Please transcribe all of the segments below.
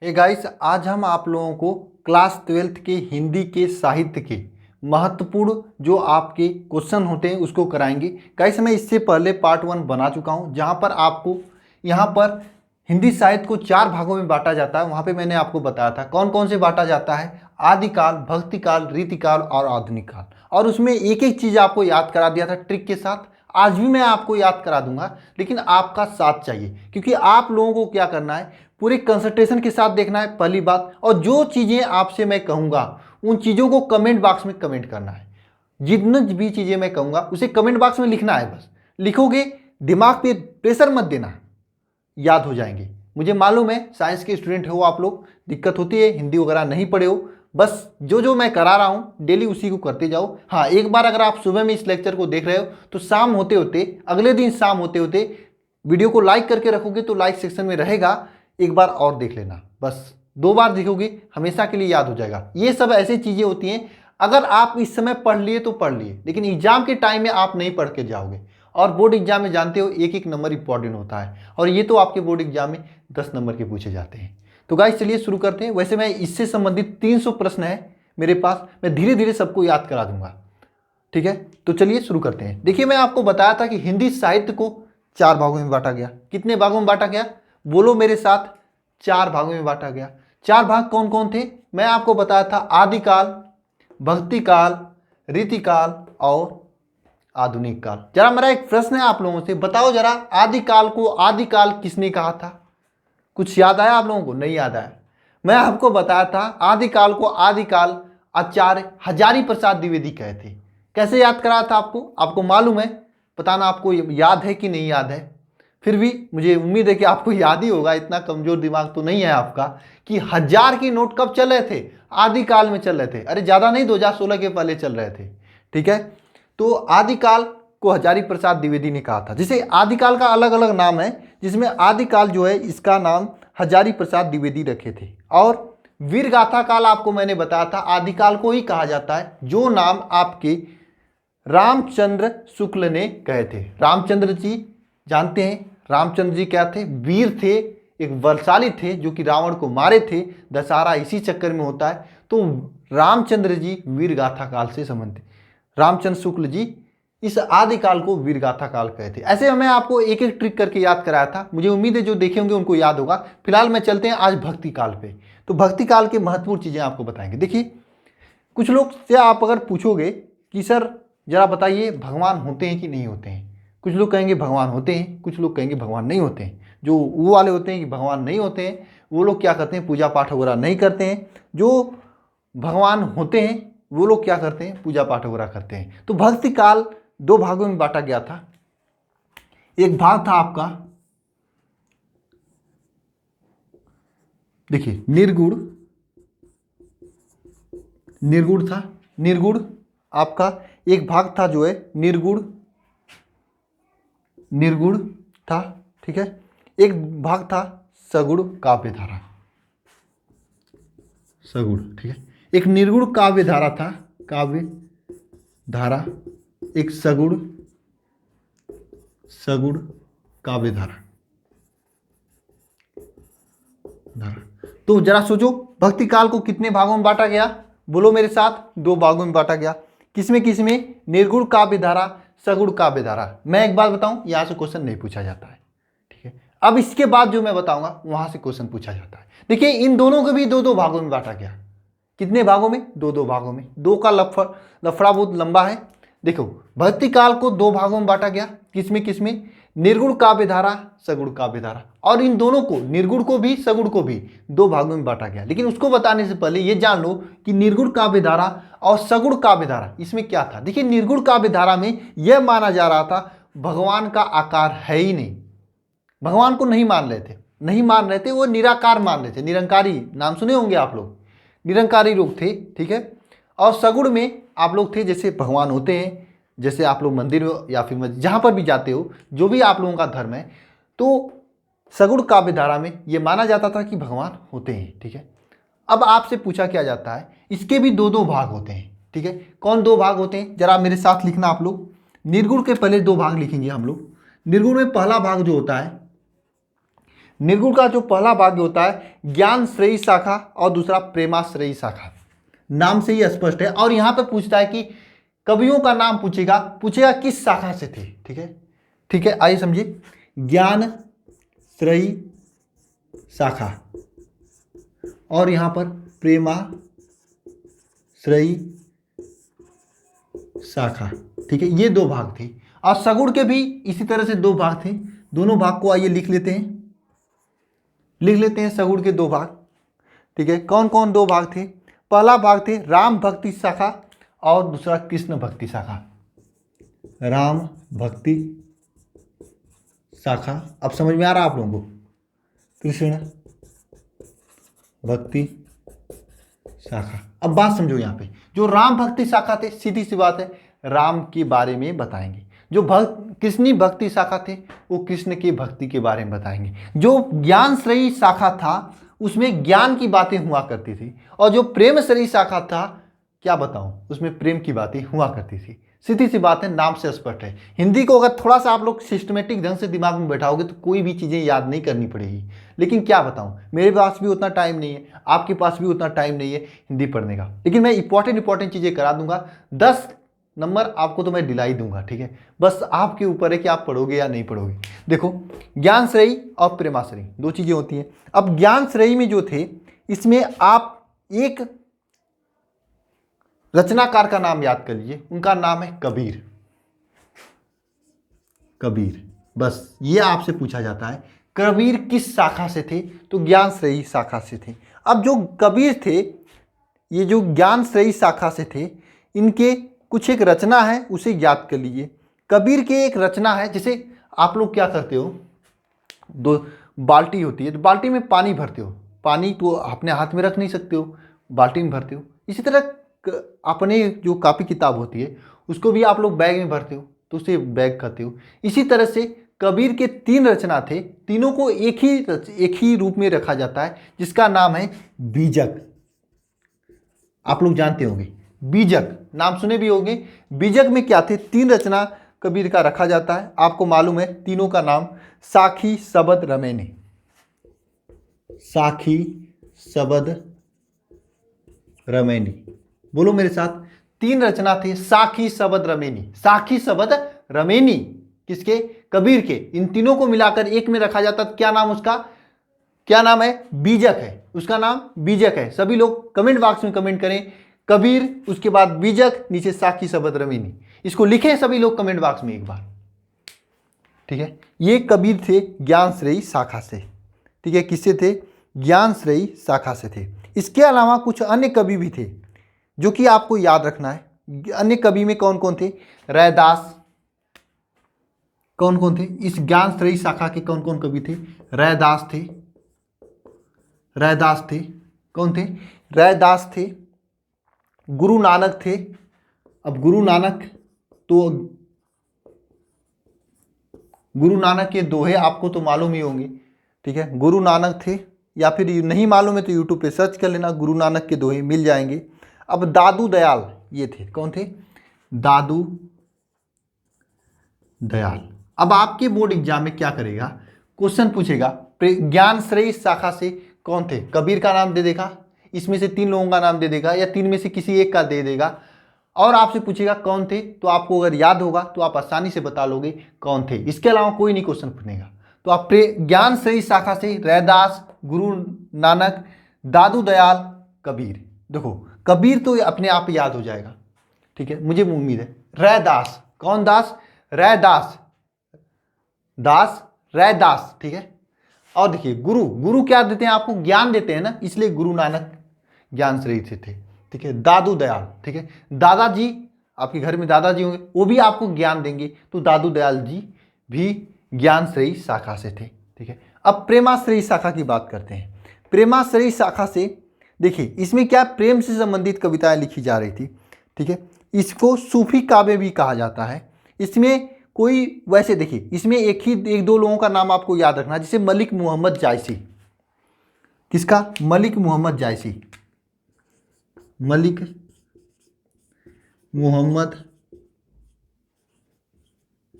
Hey guys, आज हम आप लोगों को क्लास 12th के हिंदी के साहित्य के महत्वपूर्ण जो आपके क्वेश्चन होते हैं उसको कराएंगे। गाइस, मैं इससे पहले पार्ट 1 बना चुका हूं, जहां पर आपको यहां पर हिंदी साहित्य को 4 भागों में बांटा जाता है। वहां पे मैंने आपको बताया था कौन कौन से बांटा जाता है: आदिकाल, भक्तिकाल, रीतिकाल और आधुनिक काल। और उसमें एक एक चीज़ आपको याद करा दिया था ट्रिक के साथ। आज भी मैं आपको याद करा दूंगा, लेकिन आपका साथ चाहिए, क्योंकि आप लोगों को क्या करना है, पूरे कंसंट्रेशन के साथ देखना है पहली बात। और जो चीज़ें आपसे मैं कहूँगा उन चीज़ों को कमेंट बॉक्स में कमेंट करना है। जितनी भी चीज़ें मैं कहूँगा उसे कमेंट बॉक्स में लिखना है। बस लिखोगे, दिमाग पे प्रेशर मत देना, याद हो जाएंगे। मुझे मालूम है साइंस के स्टूडेंट हो आप लोग, दिक्कत होती है, हिंदी वगैरह नहीं पढ़े हो। बस जो जो मैं करा रहा हूँ डेली उसी को करते जाओ। हाँ, एक बार अगर आप सुबह में इस लेक्चर को देख रहे हो तो शाम होते होते, अगले दिन शाम होते होते वीडियो को लाइक करके रखोगे तो लाइक सेक्शन में रहेगा, एक बार और देख लेना। बस 2 बार देखोगे, हमेशा के लिए याद हो जाएगा। ये सब ऐसी चीज़ें होती हैं, अगर आप इस समय पढ़ लिए तो पढ़ लिए, लेकिन एग्जाम के टाइम में आप नहीं पढ़ के जाओगे। और बोर्ड एग्जाम में जानते हो एक एक नंबर इंपॉर्टेंट होता है, और ये तो आपके बोर्ड एग्जाम में 10 नंबर के पूछे जाते हैं। तो गाइस चलिए शुरू करते हैं। वैसे मैं इससे संबंधित 300 प्रश्न है मेरे पास, मैं धीरे धीरे सबको याद करा दूंगा, ठीक है। तो चलिए शुरू करते हैं। देखिए, मैं आपको बताया था कि हिंदी साहित्य को 4 भागों में बांटा गया। कितने भागों में बांटा गया, बोलो मेरे साथ, 4 भागों में बांटा गया। 4 भाग कौन कौन थे, मैं आपको बताया था: आदिकाल, भक्तिकाल, रीतिकाल और आधुनिक काल। जरा मेरा एक प्रश्न है आप लोगों से, बताओ जरा, आदिकाल को आदिकाल किसने कहा था? कुछ याद आया आप लोगों को? नहीं याद आया। मैं आपको बताया था आदिकाल को आदिकाल आचार्य हजारी प्रसाद द्विवेदी कहे थे। कैसे याद कराया था आपको? आपको मालूम है, बताना आपको याद है कि नहीं याद है। फिर भी मुझे उम्मीद है कि आपको याद ही होगा, इतना कमजोर दिमाग तो नहीं है आपका। कि 1000 के नोट कब चल रहे थे? आदिकाल में चल रहे थे। अरे ज़्यादा नहीं, 2016 के पहले चल रहे थे, ठीक है। तो आदिकाल को हजारी प्रसाद द्विवेदी ने कहा था। जिसे आदिकाल का अलग अलग नाम है, जिसमें आदिकाल जो है इसका नाम हजारी प्रसाद द्विवेदी रखे थे। और वीरगाथा काल आपको मैंने बताया था आदिकाल को ही कहा जाता है, जो नाम आपके रामचंद्र शुक्ल ने कहे थे। रामचंद्र जी जानते हैं, रामचंद्र जी क्या थे? वीर थे, एक बलशाली थे, जो कि रावण को मारे थे। दशहरा इसी चक्कर में होता है। तो रामचंद्र जी वीरगाथा काल से संबंधित, रामचंद्र शुक्ल जी इस आदिकाल को वीरगाथा काल कहे थे। ऐसे मैं आपको एक एक ट्रिक करके याद कराया था। मुझे उम्मीद है जो देखे होंगे उनको याद होगा। फिलहाल मैं चलते हैं आज भक्ति काल पे। तो भक्ति काल के महत्वपूर्ण चीज़ें आपको बताएंगे। देखिए, कुछ लोग से आप अगर पूछोगे कि सर जरा बताइए भगवान होते हैं कि नहीं होते हैं, कुछ लोग कहेंगे भगवान होते हैं, कुछ लोग कहेंगे भगवान नहीं होते हैं। जो वो वाले होते हैं कि भगवान नहीं होते हैं, वो लोग क्या करते हैं, पूजा पाठ वगैरह नहीं करते हैं। जो भगवान होते हैं वो लोग क्या करते हैं, पूजा पाठ वगैरह करते हैं। तो भक्ति काल 2 भागों में बांटा गया था। एक भाग था आपका, देखिए, निर्गुण। निर्गुण था, निर्गुण आपका एक भाग था जो है निर्गुण, निर्गुण था, ठीक है। एक भाग था सगुण काव्य धारा, सगुण, ठीक है। एक निर्गुण काव्य धारा था, काव्य धारा। एक सगुण, सगुण काव्य धारा, धारा। तो जरा सोचो, भक्ति काल को कितने भागों में बांटा गया? बोलो मेरे साथ, 2 भागों में बांटा गया। किसमें किसमें? निर्गुण काव्य धारा, सगुण काव्य धारा। मैं एक बात बताऊं, यहां से क्वेश्चन नहीं पूछा जाता है, ठीक है। अब इसके बाद जो मैं बताऊंगा वहां से क्वेश्चन पूछा जाता है। देखिए, इन दोनों को भी 2-2 भागों में बांटा गया। कितने भागों में? 2-2 भागों में। 2 का लफड़ा बहुत लंबा है। देखो, भक्ति काल को 2 भागों में बांटा गया। किसमें किसमें? निर्गुण काव्य धारा, सगुण काव्य धारा। और इन दोनों को, निर्गुण को भी सगुण को भी, 2 भागों में बांटा गया। लेकिन उसको बताने से पहले ये जान लो कि निर्गुण काव्य धारा और सगुण काव्य धारा, इसमें क्या था। देखिए, निर्गुण काव्य धारा में यह माना जा रहा था भगवान का आकार है ही नहीं, भगवान को नहीं मान रहे थे, नहीं मान रहे थे, वो निराकार मान रहे थे। निरंकारी नाम सुने होंगे आप लोग, निरंकारी लोग थे, ठीक है। और सगुण में आप लोग थे जैसे भगवान होते हैं, जैसे आप लोग मंदिर या फिर जहाँ पर भी जाते हो, जो भी आप लोगों का धर्म है, तो सगुण काव्य धारा में ये माना जाता था कि भगवान होते हैं, ठीक है। अब आपसे पूछा क्या जाता है, इसके भी 2-2 भाग होते हैं, ठीक है। कौन 2 भाग होते हैं, जरा मेरे साथ लिखना आप लोग। निर्गुण के पहले 2 भाग लिखेंगे हम लोग। निर्गुण में पहला भाग जो होता है, निर्गुण का जो पहला भाग होता है ज्ञान श्रेयी शाखा और दूसरा प्रेमाश्रयी शाखा, नाम से ही स्पष्ट है। और यहां पे पूछता है कि कवियों का नाम पूछेगा, पूछेगा किस शाखा से थे। ठीक है, ठीक है, आइए समझिए। ज्ञान श्रेयी शाखा और यहां पर प्रेमाश्रयी शाखा। ठीक है, ये दो भाग थे। और सगुण के भी इसी तरह से दो भाग थे। दोनों भाग को आइए लिख लेते हैं, लिख लेते हैं सगुण के दो भाग। ठीक है, कौन कौन दो भाग थे? पहला भाग थे राम भक्ति शाखा और दूसरा कृष्ण भक्ति शाखा। राम भक्ति शाखा, अब समझ में आ रहा है आप लोगों को? कृष्ण भक्ति शाखा। अब बात समझो, यहाँ पे जो राम भक्ति शाखा थे, सीधी सी बात है, राम के बारे में बताएंगे। जो कृष्णी भक्ति शाखा थे वो कृष्ण की भक्ति के बारे में बताएंगे। जो ज्ञान श्रेयी शाखा था उसमें ज्ञान की बातें हुआ करती थी, और जो प्रेम श्रेयी शाखा था, क्या बताऊं, उसमें प्रेम की बातें हुआ करती थी। सीधी सी बात है, नाम से स्पष्ट है। हिंदी को अगर थोड़ा सा आप लोग सिस्टमेटिक ढंग से दिमाग में बैठाओगे तो कोई भी चीज़ें याद नहीं करनी पड़ेगी। लेकिन क्या बताऊं, मेरे पास भी उतना टाइम नहीं है, आपके पास भी उतना टाइम नहीं है हिंदी पढ़ने का। लेकिन मैं इंपॉर्टेंट चीज़ें करा दूंगा। 10 नंबर आपको तो मैं दिला ही दूंगा। ठीक है, बस आपके ऊपर है कि आप पढ़ोगे या नहीं पढ़ोगे। देखो, ज्ञान श्रेयी और प्रेमाश्रयी दो चीज़ें होती हैं। अब ज्ञान श्रेयी में जो थे, इसमें आप एक रचनाकार का नाम याद कर लीजिए, उनका नाम है कबीर। कबीर, बस ये आपसे पूछा जाता है कबीर किस शाखा से थे, तो ज्ञान श्रेयी शाखा से थे। अब जो कबीर थे, ये जो ज्ञान श्रेयी शाखा से थे, इनके कुछ एक रचना है, उसे याद कर लीजिए। कबीर के एक रचना है, जैसे आप लोग क्या करते हो, दो बाल्टी होती है तो बाल्टी में पानी भरते हो, पानी तो अपने हाथ में रख नहीं सकते हो, बाल्टी में भरते हो। इसी तरह अपने जो कॉपी किताब होती है उसको भी आप लोग बैग में भरते हो, तो उसे बैग कहते हो। इसी तरह से कबीर के 3 रचना थे, तीनों को एक ही रूप में रखा जाता है, जिसका नाम है बीजक। आप लोग जानते होंगे बीजक, नाम सुने भी होंगे। बीजक में क्या थे, 3 रचना कबीर का रखा जाता है। आपको मालूम है तीनों का नाम साखी शबद रमैनी। साखी शबद रमैनी, बोलो मेरे साथ। 3 रचना थे, साखी शबद रमैनी। साखी शबद रमैनी किसके? कबीर के। इन तीनों को मिलाकर एक में रखा जाता, क्या नाम उसका? क्या नाम है? बीजक है। उसका नाम बीजक है। सभी लोग कमेंट बॉक्स में कमेंट करें, कबीर, उसके बाद बीजक, नीचे साखी शबद रमैनी। इसको लिखें सभी लोग कमेंट बॉक्स में एक बार। ठीक है, ये कबीर थे ज्ञान श्रेयी शाखा से। ठीक है, किससे थे? ज्ञान श्रेयी शाखा से थे। इसके अलावा कुछ अन्य कवि भी थे जो कि आपको याद रखना है। अन्य कवि में कौन कौन थे? रैदास। कौन कौन थे इस ज्ञान श्रेयी शाखा के? कौन कौन कवि थे? रैदास थे। रैदास थे। कौन थे? रैदास थे। गुरु नानक थे। अब गुरु नानक, तो गुरु नानक के दोहे आपको तो मालूम ही होंगे। ठीक है, गुरु नानक थे, या फिर नहीं मालूम है तो यूट्यूब पे सर्च कर लेना, गुरु नानक के दोहे मिल जाएंगे। अब दादू दयाल, ये थे। कौन थे? दादू दयाल। अब आपके बोर्ड एग्जाम में क्या करेगा, क्वेश्चन पूछेगा ज्ञान श्रेयी शाखा से कौन थे? कबीर का नाम दे देगा, इसमें से 3 लोगों का नाम दे देगा, या 3 में से किसी एक का दे देगा, और आपसे पूछेगा कौन थे। तो आपको अगर याद होगा तो आप आसानी से बता लोगे कौन थे। इसके अलावा कोई नहीं क्वेश्चन पूछेगा। तो आप ज्ञान श्रेयी शाखा से रैदास, गुरु नानक, दादू दयाल, कबीर। देखो कबीर तो अपने आप याद हो जाएगा। ठीक है, मुझे उम्मीद है। रैदास, कौन दास? रैदास, दास, रैदास। ठीक है, और देखिए गुरु, गुरु क्या देते हैं आपको? ज्ञान देते हैं ना, इसलिए गुरु नानक ज्ञान श्रेयी से थे। ठीक है, दादू दयाल, ठीक है, दादाजी, आपके घर में दादाजी होंगे, वो भी आपको ज्ञान देंगे, तो दादू दयाल जी भी ज्ञान श्रेयी शाखा से थे। ठीक है, अब प्रेमाश्रयी शाखा की बात करते हैं। प्रेमाश्रयी शाखा से देखिए, इसमें क्या प्रेम से संबंधित कविताएं लिखी जा रही थी। ठीक है, इसको सूफी काव्य भी कहा जाता है। इसमें कोई वैसे देखिए, इसमें एक दो लोगों का नाम आपको याद रखना, जैसे मलिक मोहम्मद जायसी। किसका? मलिक मोहम्मद जायसी। मलिक मोहम्मद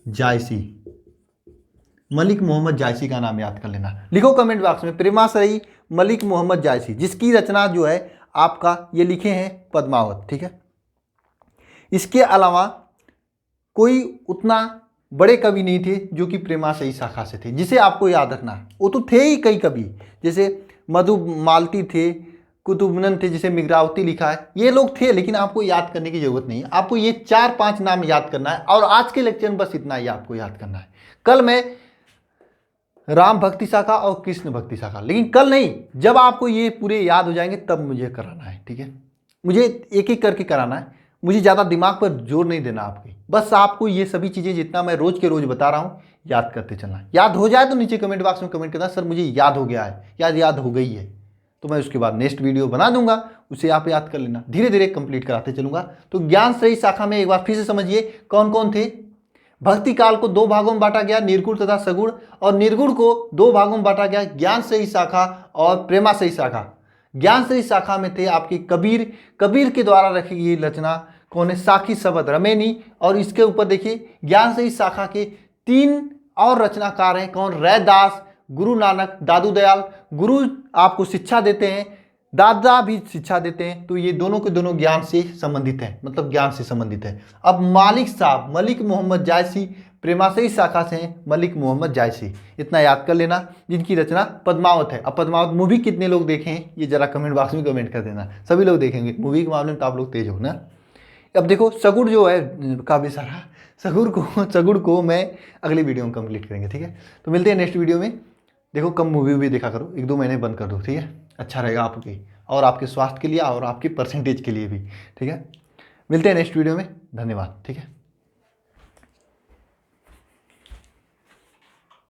जायसी, मलिक मोहम्मद जायसी का नाम याद कर लेना। लिखो कमेंट बॉक्स में प्रेमाश्रयी मलिक मोहम्मद जायसी, जिसकी रचना जो है आपका ये लिखे हैं पद्मावत। ठीक है, इसके अलावा कोई उतना बड़े कवि नहीं थे जो कि प्रेमाश्रयी शाखा से थे, जिसे आपको याद रखना है। वो तो थे ही कई कवि, जैसे मधुमालती थे, कुतुबनन थे, जिसे मिगरावती लिखा है, ये लोग थे, लेकिन आपको याद करने की जरूरत नहीं है। आपको ये 4-5 नाम याद करना है और आज के लेक्चर में बस इतना ही आपको याद करना है। कल मैं राम भक्ति शाखा और कृष्ण भक्ति शाखा, लेकिन कल नहीं, जब आपको ये पूरे याद हो जाएंगे तब मुझे कराना है। ठीक है, मुझे एक एक करके कराना है, मुझे ज़्यादा दिमाग पर जोर नहीं देना आपके, बस आपको ये सभी चीज़ें जितना मैं रोज़ के रोज़ बता रहा हूँ याद करते चलना है। याद हो जाए तो नीचे कमेंट बॉक्स में कमेंट करना सर मुझे याद हो गया है, याद हो गई है, तो मैं उसके बाद नेक्स्ट वीडियो बना दूंगा, उसे आप याद कर लेना। धीरे धीरे कंप्लीट कराते चलूंगा। तो ज्ञानश्रेयी शाखा में एक बार फिर से समझिए कौन कौन थे। भक्ति काल को 2 भागों में बांटा गया, निर्गुण तथा सगुण, और निर्गुण को 2 भागों में बांटा गया, ज्ञानश्रेयी शाखा और प्रेमाश्रयी शाखा। ज्ञानश्रेयी शाखा में थे आपके कबीर, कबीर के द्वारा रखी गई रचना कौन है, साखी शबद रमेनी। और इसके ऊपर देखिए ज्ञानश्रेयी शाखा के 3 और रचनाकार हैं, कौन, रैदास, गुरु नानक, दादू दयाल। गुरु आपको शिक्षा देते हैं, दादा भी शिक्षा देते हैं, तो ये दोनों के दोनों ज्ञान से संबंधित हैं, मतलब ज्ञान से संबंधित है। अब मालिक साहब मलिक मोहम्मद जायसी प्रेमाश्रयी शाखा से हैं, मलिक मोहम्मद जायसी, इतना याद कर लेना, जिनकी रचना पद्मावत है। अब पद्मावत मूवी कितने लोग देखे हैं ये जरा कमेंट बॉक्स में कमेंट कर देना। सभी लोग देखेंगे मूवी के मामले में, तो आप लोग तेज हो ना। अब देखो सगुड़ जो है काव्य सारा, सगुड़ को मैं अगली वीडियो में कंप्लीट करेंगे। ठीक है, तो मिलते हैं नेक्स्ट वीडियो में। देखो कम मूवी भी देखा करो, 1-2 महीने बंद कर दो। ठीक है, अच्छा रहेगा आपके और आपके स्वास्थ्य के लिए और आपकी परसेंटेज के लिए भी। ठीक है, मिलते हैं नेक्स्ट वीडियो में, धन्यवाद। ठीक है।